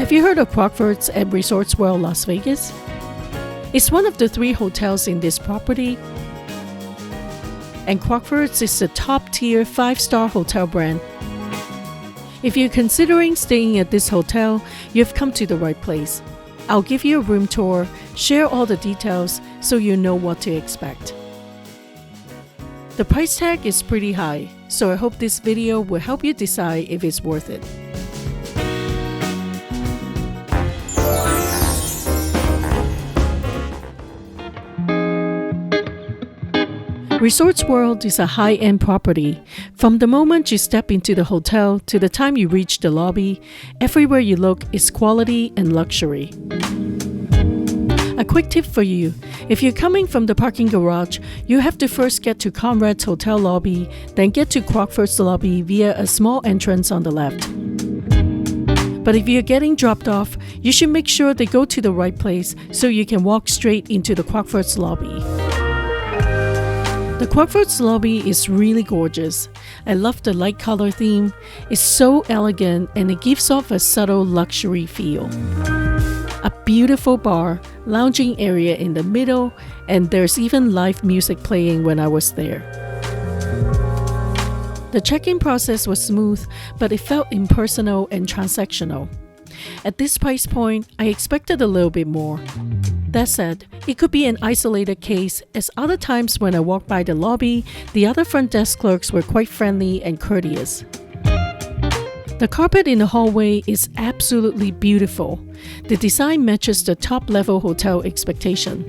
Have you heard of Crockfords at Resorts World Las Vegas? It's one of the 3 hotels in this property, and Crockfords is the top-tier 5-star hotel brand. If you're considering staying at this hotel, you've come to the right place. I'll give you a room tour, share all the details so you know what to expect. The price tag is pretty high, so I hope this video will help you decide if it's worth it. Resorts World is a high-end property. From the moment you step into the hotel to the time you reach the lobby, everywhere you look is quality and luxury. A quick tip for you: if you're coming from the parking garage, you have to first get to Conrad's hotel lobby, then get to Crockford's lobby via a small entrance on the left. But if you're getting dropped off, you should make sure they go to the right place so you can walk straight into the Crockford's lobby. The Crockfords lobby is really gorgeous. I love the light color theme. It's so elegant and it gives off a subtle luxury feel. A beautiful bar, lounging area in the middle, and there's even live music playing when I was there. The check-in process was smooth, but it felt impersonal and transactional. At this price point, I expected a little bit more. That said, it could be an isolated case, as other times when I walked by the lobby, the other front desk clerks were quite friendly and courteous. The carpet in the hallway is absolutely beautiful. The design matches the top-level hotel expectation.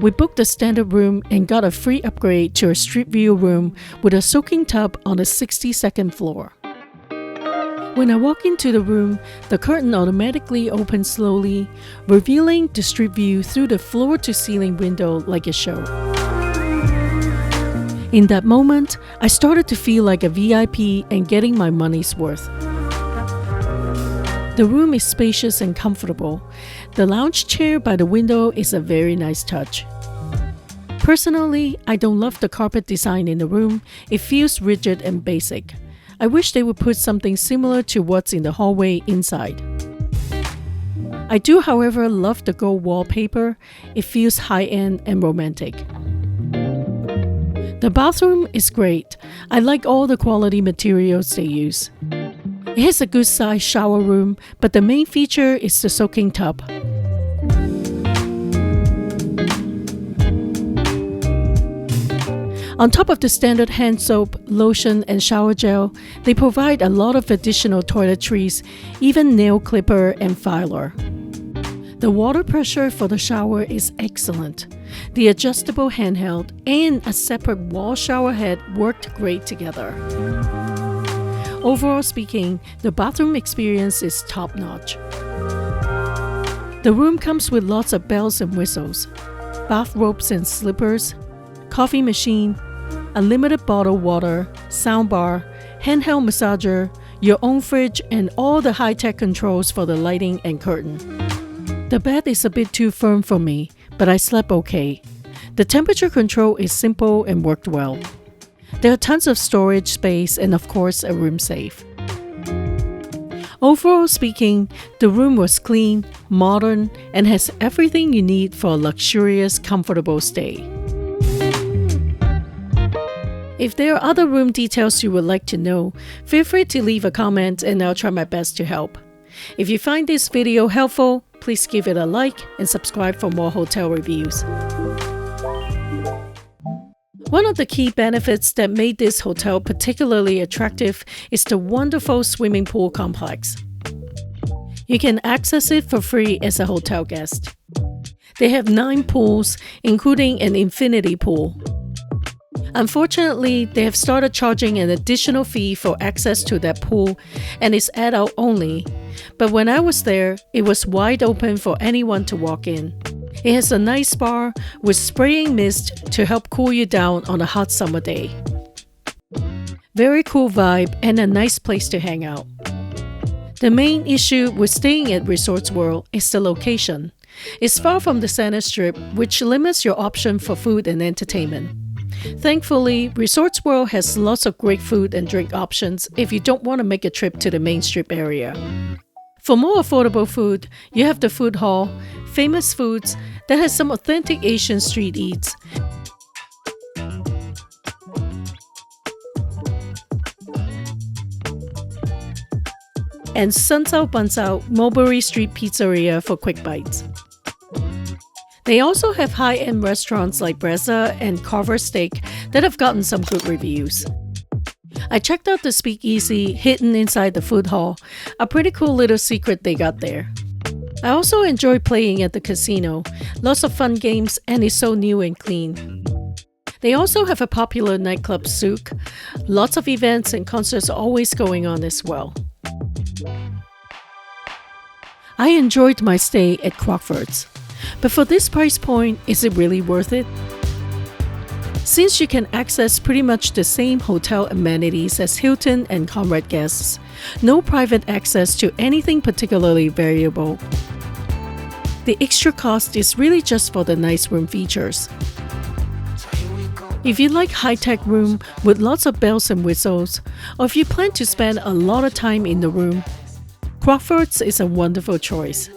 We booked a standard room and got a free upgrade to a street view room with a soaking tub on the 62nd floor. When I walk into the room, the curtain automatically opens slowly, revealing the street view through the floor-to-ceiling window like a show. In that moment, I started to feel like a VIP and getting my money's worth. The room is spacious and comfortable. The lounge chair by the window is a very nice touch. Personally, I don't love the carpet design in the room. It feels rigid and basic. I wish they would put something similar to what's in the hallway inside. I do, however, love the gold wallpaper. It feels high-end and romantic. The bathroom is great. I like all the quality materials they use. It has a good-sized shower room, but the main feature is the soaking tub. On top of the standard hand soap, lotion, and shower gel, they provide a lot of additional toiletries, even nail clipper and filer. The water pressure for the shower is excellent. The adjustable handheld and a separate wall shower head worked great together. Overall speaking, the bathroom experience is top-notch. The room comes with lots of bells and whistles, bathrobes and slippers, coffee machine, unlimited bottled water, soundbar, handheld massager, your own fridge, and all the high-tech controls for the lighting and curtain. The bed is a bit too firm for me, but I slept okay. The temperature control is simple and worked well. There are tons of storage space and of course a room safe. Overall speaking, the room was clean, modern, and has everything you need for a luxurious, comfortable stay. If there are other room details you would like to know, feel free to leave a comment and I'll try my best to help. If you find this video helpful, please give it a like and subscribe for more hotel reviews. One of the key benefits that made this hotel particularly attractive is the wonderful swimming pool complex. You can access it for free as a hotel guest. They have 9 pools, including an infinity pool. Unfortunately, they have started charging an additional fee for access to that pool, and it's adult only. But when I was there, it was wide open for anyone to walk in. It has a nice bar with spraying mist to help cool you down on a hot summer day. Very cool vibe and a nice place to hang out. The main issue with staying at Resorts World is the location. It's far from the center strip, which limits your option for food and entertainment. Thankfully, Resorts World has lots of great food and drink options if you don't want to make a trip to the Main Strip area. For more affordable food, you have the Food Hall, Famous Foods, that has some authentic Asian street eats. And Sunsao Bansao Mulberry Street Pizzeria for quick bites. They also have high-end restaurants like Brezza and Carver Steak that have gotten some good reviews. I checked out the Speakeasy hidden inside the food hall, a pretty cool little secret they got there. I also enjoy playing at the casino, lots of fun games, and it's so new and clean. They also have a popular nightclub souk, lots of events and concerts always going on as well. I enjoyed my stay at Crockfords, but for this price point, is it really worth it? Since you can access pretty much the same hotel amenities as Hilton and Conrad guests, no private access to anything particularly valuable. The extra cost is really just for the nice room features. If you like high-tech room with lots of bells and whistles, or if you plan to spend a lot of time in the room, Crockfords is a wonderful choice.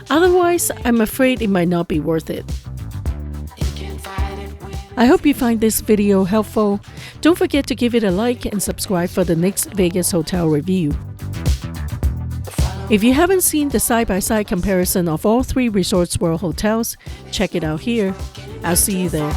Otherwise, I'm afraid it might not be worth it. I hope you find this video helpful. Don't forget to give it a like and subscribe for the next Vegas hotel review. If you haven't seen the side-by-side comparison of all 3 Resorts World hotels, check it out here. I'll see you there.